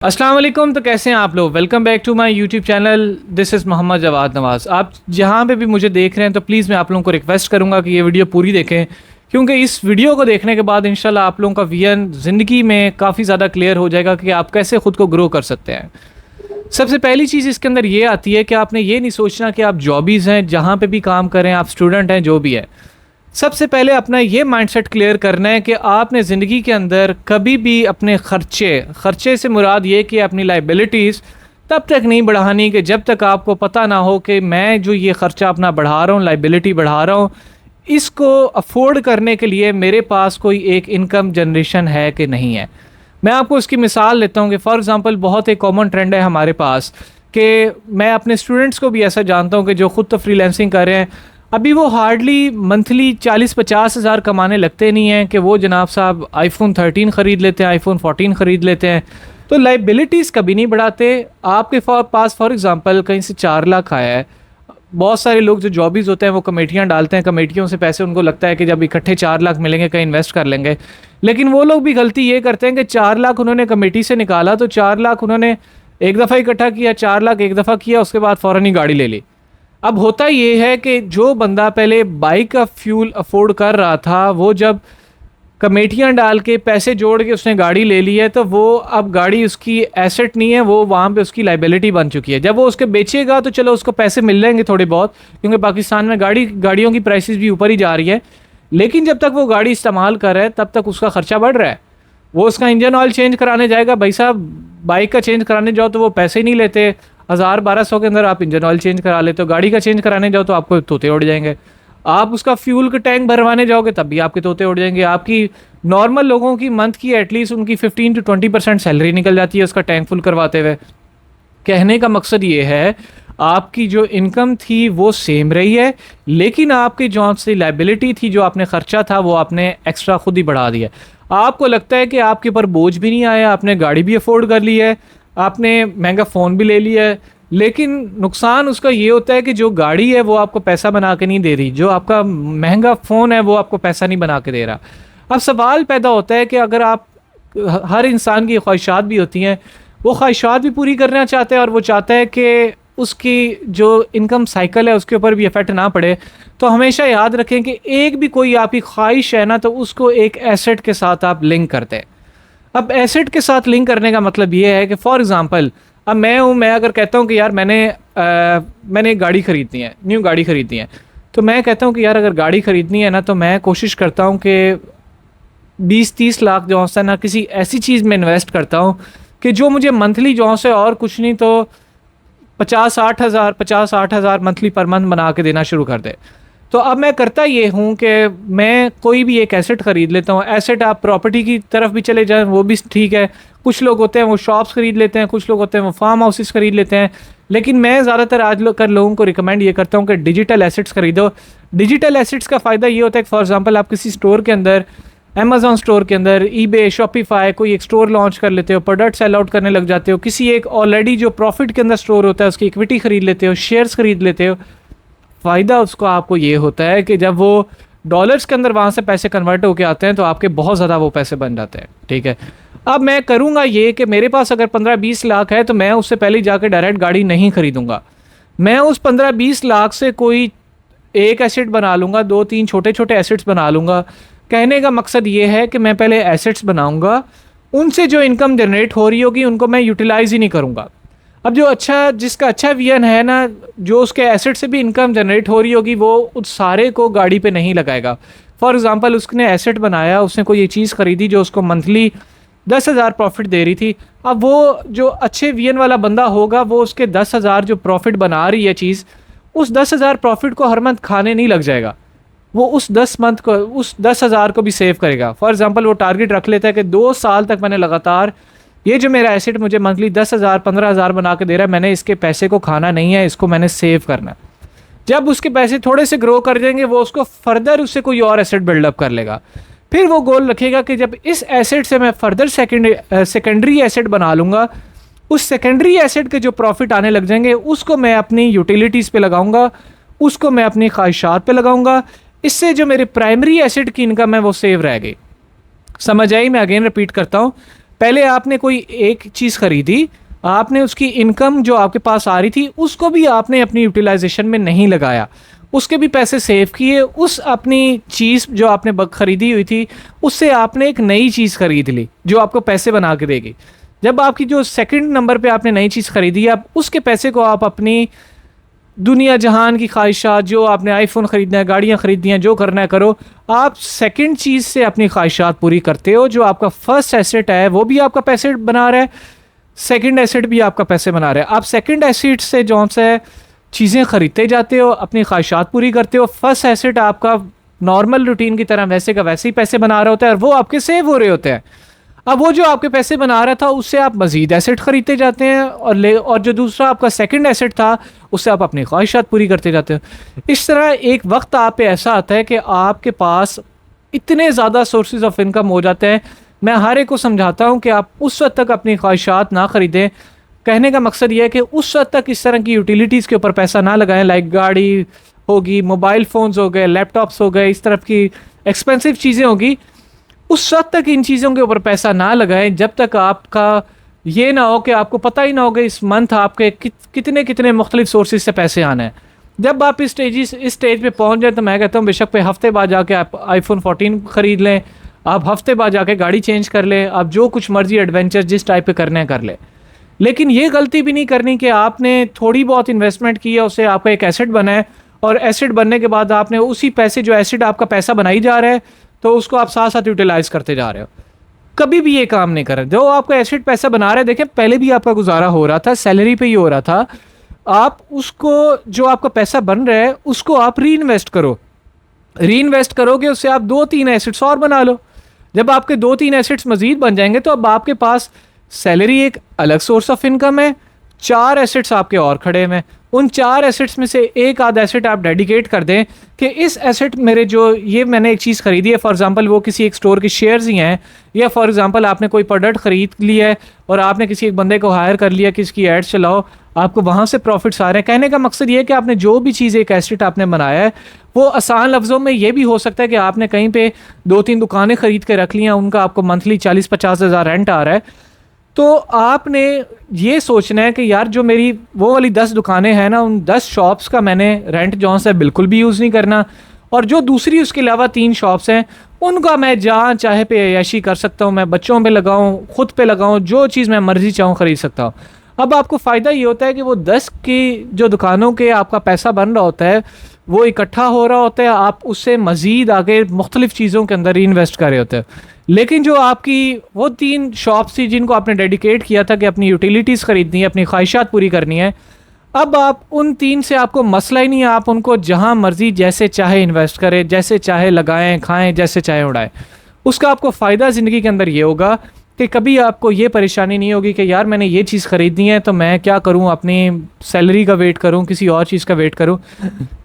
अस्सलाम वालेकुम। तो कैसे हैं आप लोग? Welcome back to my YouTube channel. This is Mohammad Jawad Nawaz. आप जहाँ पे भी मुझे देख रहे हैं तो प्लीज़ मैं आप लोगों को रिक्वेस्ट करूँगा कि ये वीडियो पूरी देखें, क्योंकि इस वीडियो को देखने के बाद इंशाल्लाह आप लोगों का विजन ज़िंदगी में काफ़ी ज़्यादा क्लियर हो जाएगा कि आप कैसे ख़ुद को ग्रो कर सकते हैं। सबसे पहली चीज़ इसके अंदर ये आती है कि आपने ये नहीं सोचना कि आप जॉबीज़ हैं, जहाँ पे भी काम करें, आप स्टूडेंट हैं, जो भी है। सबसे पहले अपना ये माइंडसेट क्लियर करना है कि आपने ज़िंदगी के अंदर कभी भी अपने खर्चे से मुराद ये कि अपनी लाइबिलिटीज़ तब तक नहीं बढ़ानी कि जब तक आपको पता ना हो कि मैं जो ये ख़र्चा अपना बढ़ा रहा हूँ, लाइबिलिटी बढ़ा रहा हूँ, इसको अफोर्ड करने के लिए मेरे पास कोई एक इनकम जनरेशन है कि नहीं है। मैं आपको इसकी मिसाल लेता हूँ कि फ़ॉर एग्ज़ाम्पल बहुत एक कॉमन ट्रेंड है हमारे पास कि मैं अपने स्टूडेंट्स को भी ऐसा जानता हूँ कि जो ख़ुद तो फ्रीलांसिंग कर रहे हैं, अभी वो हार्डली मंथली 40-50 हज़ार कमाने लगते नहीं हैं कि वो जनाब साहब आईफोन 13 ख़रीद लेते हैं, आईफोन 14 ख़रीद लेते हैं। तो लाइबिलिटीज़ कभी नहीं बढ़ाते। आपके पास फॉर एग्ज़ाम्पल कहीं से 4 लाख आया है। बहुत सारे लोग जो जॉबीज़ होते हैं वो कमेटियाँ डालते हैं, कमेटियों से पैसे उनको लगता है कि जब इकट्ठे 4 लाख मिलेंगे कहीं इन्वेस्ट कर लेंगे। लेकिन वो लोग भी गलती ये करते हैं कि 4 लाख उन्होंने कमेटी से निकाला तो 4 लाख उन्होंने एक दफ़ा इकट्ठा किया, 4 लाख एक दफ़ा किया, उसके बाद फ़ौरन ही गाड़ी ले ली। अब होता ये है कि जो बंदा पहले बाइक का फ्यूल अफोर्ड कर रहा था, वो जब कमेटियां डाल के पैसे जोड़ के उसने गाड़ी ले ली है, तो वो अब गाड़ी उसकी एसेट नहीं है, वो वहाँ पे उसकी लाइबिलिटी बन चुकी है। जब वो उसके बेचेगा तो चलो उसको पैसे मिल जाएंगे थोड़े बहुत, क्योंकि पाकिस्तान में गाड़ियों की प्राइसेस भी ऊपर ही जा रही है। लेकिन जब तक वो गाड़ी इस्तेमाल कर रहा है तब तक उसका खर्चा बढ़ रहा है। वो उसका इंजन ऑयल चेंज कराने जाएगा, भाई साहब बाइक का चेंज कराने जाओ तो वो पैसे ही नहीं लेते। 1000-1200 के अंदर आप इंजन ऑयल चेंज करा लेते हो। गाड़ी का चेंज कराने जाओ तो आपको तोते उड़ जाएंगे। आप उसका फ्यूल का टैंक भरवाने जाओगे तब भी आपके तोते उड़ जाएंगे। आपकी नॉर्मल लोगों की मंथ की एटलीस्ट उनकी 15-20% सैलरी निकल जाती है उसका टैंक फुल करवाते हुए। कहने का मकसद ये है, आपकी जो इनकम थी वो सेम रही है, लेकिन आपकी जो सी लाइबिलिटी थी, जो आपने खर्चा था, वो आपने एक्स्ट्रा खुद ही बढ़ा दिया। आपको लगता है कि आपके ऊपर बोझ भी नहीं आया, आपने गाड़ी भी अफोर्ड कर ली है, आपने महंगा फ़ोन भी ले लिया है, लेकिन नुकसान उसका ये होता है कि जो गाड़ी है वो आपको पैसा बना के नहीं दे रही, जो आपका महंगा फ़ोन है वो आपको पैसा नहीं बना के दे रहा। अब सवाल पैदा होता है कि अगर आप, हर इंसान की ख्वाहिशात भी होती हैं, वो ख्वाहिशात भी पूरी करना चाहते हैं और वो चाहता है कि उसकी जो इनकम साइकिल है उसके ऊपर भी इफ़ेक्ट ना पड़े। तो हमेशा याद रखें कि एक भी कोई आपकी ख्वाहिश है ना, तो उसको एक एसेट के साथ आप लिंक करते हैं। अब एसेट के साथ लिंक करने का मतलब ये है कि फॉर एग्ज़ाम्पल अब मैं अगर कहता हूँ कि यार मैंने गाड़ी ख़रीदनी है, न्यू गाड़ी ख़रीदनी है, तो मैं कहता हूँ कि यार अगर गाड़ी ख़रीदनी है ना, तो मैं कोशिश करता हूँ कि 20-30 लाख जो है ना किसी ऐसी चीज़ में इन्वेस्ट करता हूँ कि जो मुझे मंथली जो है और कुछ नहीं तो 50-60 हज़ार मंथली पर मंथ बना के देना शुरू कर दे। तो अब मैं करता ये हूँ कि मैं कोई भी एक एसेट ख़रीद लेता हूँ। एसेट आप प्रॉपर्टी की तरफ भी चले जाएं वो भी ठीक है। कुछ लोग होते हैं वो शॉप्स ख़रीद लेते हैं, कुछ लोग होते हैं वो फार्म हाउसेस ख़रीद लेते हैं, लेकिन मैं ज़्यादातर लोगों को रिकमेंड ये करता हूँ कि डिजिटल एसेट्स ख़रीदो। डिजिटल एसेट्स का फ़ायदा ये होता है कि फॉर एग्ज़ाम्पल आप किसी स्टोर के अंदर, अमेज़ॉन स्टोर के अंदर, ईबे, शॉपिफाई, कोई एक स्टोर लॉन्च कर लेते हो, प्रोडक्ट सेल आउट करने लग जाते हो, किसी एक ऑलरेडी जो प्रॉफिट के अंदर स्टोर होता है उसकी इक्विटी ख़रीद लेते हो, शेयर्स ख़रीद लेते हो। फ़ायदा उसको आपको ये होता है कि जब वो डॉलर्स के अंदर वहाँ से पैसे कन्वर्ट होके आते हैं तो आपके बहुत ज़्यादा वो पैसे बन जाते हैं। ठीक है, अब मैं करूँगा ये कि मेरे पास अगर 15-20 लाख है तो मैं उससे पहले जाकर डायरेक्ट गाड़ी नहीं ख़रीदूँगा। मैं उस 15-20 लाख से कोई एक एसेट बना लूँगा, 2-3 छोटे छोटे एसेट्स बना लूँगा। कहने का मकसद ये है कि मैं पहले एसेट्स बनाऊँगा, उनसे जो इनकम जनरेट हो रही होगी उनको मैं यूटिलाइज़ ही नहीं करूँगा। अब जिसका अच्छा विजन है ना, जो उसके एसेट से भी इनकम जनरेट हो रही होगी, वो उस सारे को गाड़ी पे नहीं लगाएगा। फॉर एग्ज़ाम्पल उसने एसेट बनाया, उसने कोई ये चीज़ ख़रीदी जो उसको मंथली 10,000 प्रॉफिट दे रही थी। अब वो जो अच्छे विजन वाला बंदा होगा वो उसके 10,000 जो प्रॉफिट बना रही है चीज़, उस 10,000 प्रॉफिट को हर मंथ खाने नहीं लग जाएगा। वो उस 10,000 को भी सेव करेगा। फॉर एग्ज़ाम्पल वो टारगेट रख लेता है कि 2 साल तक मैंने लगातार ये जो मेरा एसेट मुझे मंथली 10,000 15,000 बना के दे रहा है, मैंने इसके पैसे को खाना नहीं है, इसको मैंने सेव करना है। जब उसके पैसे थोड़े से ग्रो कर देंगे वो उसको फर्दर उससे कोई और एसेट बिल्डअप कर लेगा। फिर वो गोल रखेगा कि जब इस एसेट से मैं फर्दर सेकेंडरी एसेट बना लूँगा, उस सेकेंडरी एसेट के जो प्रॉफिट आने लग जाएंगे उसको मैं अपनी यूटिलिटीज़ पे लगाऊंगा, उसको मैं अपनी ख्वाहिशात पे लगाऊंगा। इससे जो मेरे प्राइमरी एसेट की इनकम है वो सेव रह गई। समझ आई? मैं अगेन रिपीट करता हूँ, पहले आपने कोई एक चीज़ खरीदी, आपने उसकी इनकम जो आपके पास आ रही थी उसको भी आपने अपनी यूटिलाइजेशन में नहीं लगाया, उसके भी पैसे सेव किए, उस अपनी चीज़ जो आपने खरीदी हुई थी उससे आपने एक नई चीज़ खरीद ली जो आपको पैसे बना के देगी। जब आपकी जो सेकंड नंबर पे आपने नई चीज़ खरीदी, आप उसके पैसे को आप अपनी दुनिया जहान की ख्वाहिशात, जो आपने आईफोन ख़रीदना है, गाड़ियाँ ख़रीदनी हैं, जो करना है करो, आप सेकंड चीज़ से अपनी ख्वाहिशात पूरी करते हो। जो आपका फर्स्ट एसेट है वो भी आपका पैसे बना रहा है, सेकंड एसेट भी आपका पैसे बना रहा है। आप सेकंड एसेट से जो से चीज़ें ख़रीदते जाते हो, अपनी ख्वाहिशात पूरी करते हो। फर्स्ट एसेट आपका नॉर्मल रूटीन की तरह वैसे का वैसे ही पैसे बना रहा होता है और वो आपके सेव हो रहे होते हैं। अब वो जो आपके पैसे बना रहा था उससे आप मज़ीद एसेट ख़रीदते जाते हैं और जो दूसरा आपका सेकंड एसेट था उससे आप अपनी ख्वाहिशात पूरी करते जाते हो। इस तरह एक वक्त आप पे ऐसा आता है कि आपके पास इतने ज़्यादा सोर्सेज ऑफ इनकम हो जाते हैं। मैं हर एक को समझाता हूँ कि आप उस वक्त तक अपनी ख्वाहिशात ना ख़रीदें। कहने का मकसद ये है कि उस वक्त तक इस तरह की यूटिलिटीज़ के ऊपर पैसा ना लगाएं, लाइक गाड़ी होगी, मोबाइल फ़ोन्स हो गए, लैपटॉप्स हो गए, इस तरफ की एक्सपेंसिव चीज़ें होगी, उस वक्त तक इन चीज़ों के ऊपर पैसा ना लगाएं जब तक आपका ये ना हो कि आपको पता ही ना हो कि इस मंथ आपके कितने कितने मुख्तलिफ सोर्सेज से पैसे आने हैं। जब आप इस स्टेज पे पहुंच जाए तो मैं कहता हूँ बेशक पे हफ्ते बाद जाके आप आईफोन 14 ख़रीद लें, आप हफ्ते बाद जाके गाड़ी चेंज कर लें, आप जो कुछ मर्जी एडवेंचर जिस टाइप पे करने हैं कर लें। लेकिन ये गलती भी नहीं करनी कि आपने थोड़ी बहुत इन्वेस्टमेंट की है, उससे आपका एक एसेट बना है और एसेट बनने के बाद आपने उसी पैसे, जो एसेट आपका पैसा बनाई जा रहा है, तो उसको आप साथ साथ यूटिलाइज करते जा रहे हो। कभी भी ये काम नहीं करें। जो आपका एसेट पैसा बना रहा है, देखें पहले भी आपका गुजारा हो रहा था, सैलरी पे ही हो रहा था, आप उसको, जो आपका पैसा बन रहा है उसको आप री इन्वेस्ट करो। री इन्वेस्ट करोगे उससे आप 2-3 एसेट्स और बना लो। जब आपके 2-3 एसेट्स मजीद बन जाएंगे तो अब आपके पास सैलरी एक अलग सोर्स ऑफ इनकम है, 4 एसेट्स आपके और खड़े हैं। उन 4 एसेट्स में से एक आध एसेट आप डेडिकेट कर दें कि इस एसेट मेरे जो ये मैंने एक चीज़ खरीदी है, फॉर एग्जांपल वो किसी एक स्टोर के शेयर्स ही हैं, या फॉर एग्जांपल आपने कोई प्रोडक्ट ख़रीद लिया है और आपने किसी एक बंदे को हायर कर लिया कि इसकी एड्स चलाओ, आपको वहाँ से प्रॉफिट्स आ रहे हैं। कहने का मकसद ये है कि आपने जो भी चीज़, एक एसेट आपने बनाया है, वो आसान लफ्ज़ों में ये भी हो सकता है कि आपने कहीं पे 2-3 दुकानें ख़रीद के रख ली हैं, उनका आपको मंथली 40-50 हज़ार रेंट आ रहा है। तो आपने ये सोचना है कि यार जो मेरी वो वाली 10 दुकानें हैं ना, उन 10 शॉप्स का मैंने रेंट जो है बिल्कुल भी यूज़ नहीं करना, और जो दूसरी उसके अलावा 3 शॉप्स हैं उनका मैं जहाँ चाहे पे अय्याशी कर सकता हूँ, मैं बच्चों पे लगाऊँ, ख़ुद पे लगाऊँ, जो चीज़ मैं मर्ज़ी चाहूँ ख़रीद सकता हूँ। अब आपको फ़ायदा ये होता है कि वो 10 की जो दुकानों के आपका पैसा बन रहा होता है वो इकट्ठा हो रहा होता है, आप उससे मज़ीद आगे मुख्तलिफ़ चीज़ों के अंदर इन्वेस्ट कर रहे होते हैं। लेकिन जो आपकी वो 3 शॉप्स थी जिनको आपने डेडिकेट किया था कि अपनी यूटिलिटीज़ ख़रीदनी है, अपनी ख्वाहिशात पूरी करनी है, अब आप उन 3 से आपको मसला ही नहीं है, आप उनको जहाँ मर्ज़ी जैसे चाहे इन्वेस्ट करें, जैसे चाहे लगाएं, खाएं, जैसे चाहे उड़ाएं। उसका आपको फ़ायदा ज़िंदगी के अंदर ये होगा कि कभी आपको ये परेशानी नहीं होगी कि यार मैंने ये चीज़ ख़रीदनी है तो मैं क्या करूं, अपनी सैलरी का वेट करूं, किसी और चीज़ का वेट करूं।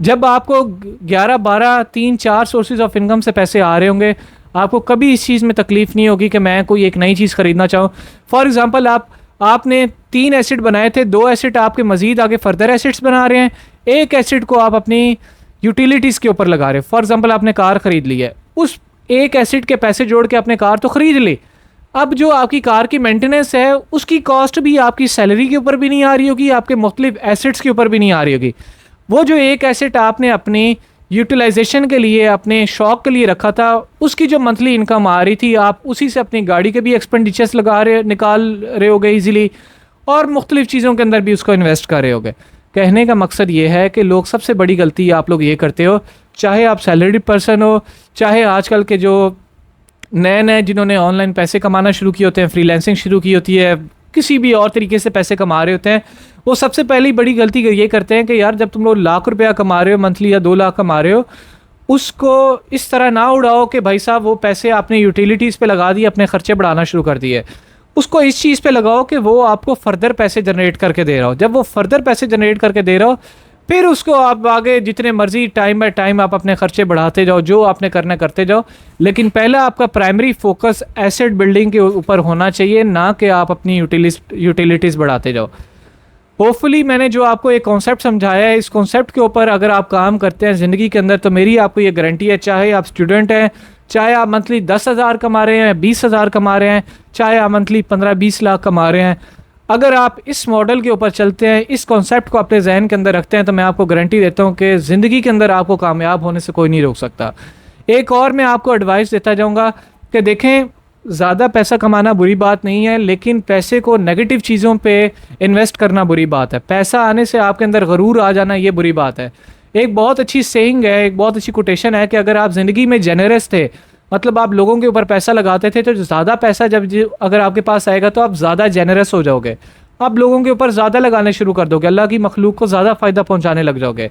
जब आपको 11-12, 3-4 सोर्सेज ऑफ इनकम से पैसे आ रहे होंगे, आपको कभी इस चीज़ में तकलीफ़ नहीं होगी कि मैं कोई एक नई चीज़ ख़रीदना चाहूँ। फॉर एग्ज़ाम्पल आपने 3 एसेट बनाए थे, 2 एसेट आपके मज़ीद आगे फर्दर एसेट्स बना रहे हैं, एक एसेट को आप अपनी यूटिलिटीज़ के ऊपर लगा रहे हैं। फॉर एग्ज़ाम्पल आपने कार ख़रीद ली है, उस एक एसेट के पैसे जोड़ के आपने कार तो ख़रीद ली, अब जो आपकी कार की मेंटेनेंस है उसकी कॉस्ट भी आपकी सैलरी के ऊपर भी नहीं आ रही होगी, आपके मुख्तलिफ एसेट्स के ऊपर भी नहीं आ रही होगी। वो जो एक एसेट आपने अपनी यूटिलाइजेशन के लिए, अपने शौक के लिए रखा था, उसकी जो मंथली इनकम आ रही थी, आप उसी से अपनी गाड़ी के भी एक्सपेंडिचर्स निकाल रहे होगे ईजिली, और मुख्तलिफ चीज़ों के अंदर भी उसको इन्वेस्ट कर रहे होगे। कहने का मकसद ये है कि लोग, सबसे बड़ी गलती आप लोग ये करते हो, चाहे आप सैलरीड पर्सन हो, चाहे आजकल के जो नए जिन्होंने ऑनलाइन पैसे कमाना शुरू किए होते हैं, फ्रीलांसिंग शुरू की होती है, किसी भी और तरीके से पैसे कमा रहे होते हैं, वो सबसे पहली बड़ी गलती ये करते हैं कि यार जब तुम लोग लाख रुपया कमा रहे हो मंथली या 2 लाख कमा रहे हो, उसको इस तरह ना उड़ाओ कि भाई साहब वो पैसे आपने यूटिलिटीज़ पे लगा दिए, अपने खर्चे बढ़ाना शुरू कर दिए। उसको इस चीज़ पे लगाओ कि वो आपको फर्दर पैसे जनरेट करके दे रहा हो। जब वो फर्दर पैसे जनरेट करके दे रहा हो, फिर उसको आप आगे जितने मर्जी टाइम बाय टाइम आप अपने खर्चे बढ़ाते जाओ, जो आपने करना करते जाओ। लेकिन पहला आपका प्राइमरी फोकस एसेट बिल्डिंग के ऊपर होना चाहिए, ना कि आप अपनी यूटिलिटीज़ बढ़ाते जाओ। होपफुली मैंने जो आपको एक कॉन्सेप्ट समझाया है, इस कॉन्सेप्ट के ऊपर अगर आप काम करते हैं ज़िंदगी के अंदर, तो मेरी आपको ये गारंटी है, चाहे आप स्टूडेंट हैं, चाहे आप मंथली 10,000 कमा रहे हैं, 20,000 कमा रहे हैं, चाहे आप मंथली 15-20 लाख कमा रहे हैं, अगर आप इस मॉडल के ऊपर चलते हैं, इस कॉन्सेप्ट को अपने जहन के अंदर रखते हैं, तो मैं आपको गारंटी देता हूँ कि ज़िंदगी के अंदर आपको कामयाब होने से कोई नहीं रोक सकता। एक और मैं आपको एडवाइस देता जाऊँगा कि देखें, ज़्यादा पैसा कमाना बुरी बात नहीं है, लेकिन पैसे को नेगेटिव चीज़ों पे इन्वेस्ट करना बुरी बात है। पैसा आने से आपके अंदर गरूर आ जाना ये बुरी बात है। एक बहुत अच्छी सेइंग है, एक बहुत अच्छी कोटेशन है कि अगर आप ज़िंदगी में जेनरस थे, मतलब आप लोगों के ऊपर पैसा लगाते थे, तो ज़्यादा पैसा अगर आपके पास आएगा तो आप ज़्यादा जेनरस हो जाओगे, आप लोगों के ऊपर ज़्यादा लगाने शुरू कर दोगे, अल्लाह की मखलूक को ज़्यादा फ़ायदा पहुँचाने लग जाओगे।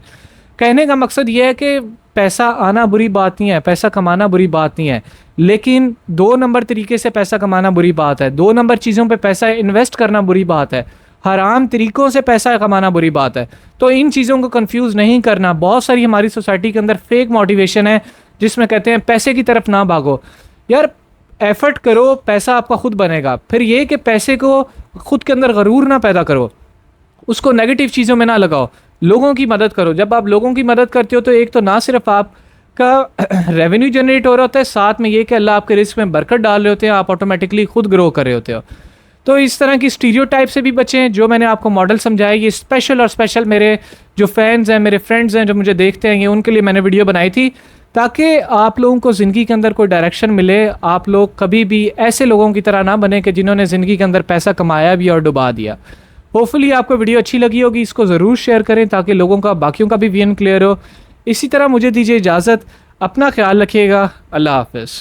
कहने का मकसद ये है कि पैसा आना बुरी बात नहीं है, पैसा कमाना बुरी बात नहीं है, लेकिन 2 नंबर तरीके से पैसा कमाना बुरी बात है, 2 नंबर चीज़ों पे पैसा इन्वेस्ट करना बुरी बात है, हराम तरीक़ों से पैसा कमाना बुरी बात है। तो इन चीज़ों को कंफ्यूज नहीं करना। बहुत सारी हमारी सोसाइटी के अंदर फेक मोटिवेशन है जिसमें कहते हैं पैसे की तरफ ना भागो। यार एफर्ट करो, पैसा आपका खुद बनेगा। फिर ये कि पैसे को खुद के अंदर गरूर ना पैदा करो, उसको नेगेटिव चीज़ों में ना लगाओ, लोगों की मदद करो। जब आप लोगों की मदद करते हो तो एक तो ना सिर्फ आपका रेवेन्यू जनरेट हो रहा होता है, साथ में ये कि अल्लाह आपके रिस्क में बरकत डाल रहे होते हैं, आप ऑटोमेटिकली खुद ग्रो कर रहे होते हो। तो इस तरह की स्टीरियोटाइप से भी बचें। जो मैंने आपको मॉडल समझाया ये स्पेशल मेरे जो फैंस हैं, मेरे फ्रेंड्स हैं जो मुझे देखते हैं, ये उनके लिए मैंने वीडियो बनाई थी ताकि आप लोगों को ज़िंदगी के अंदर कोई डायरेक्शन मिले। आप लोग कभी भी ऐसे लोगों की तरह ना बने कि जिन्होंने ज़िंदगी के अंदर पैसा कमाया भी और डुबा दिया। होपफुली आपको वीडियो अच्छी लगी होगी, इसको ज़रूर शेयर करें ताकि लोगों का, बाकियों का भी विजन क्लियर हो। इसी तरह मुझे दीजिए इजाज़त, अपना ख्याल रखिएगा, अल्लाह हाफ़िज़।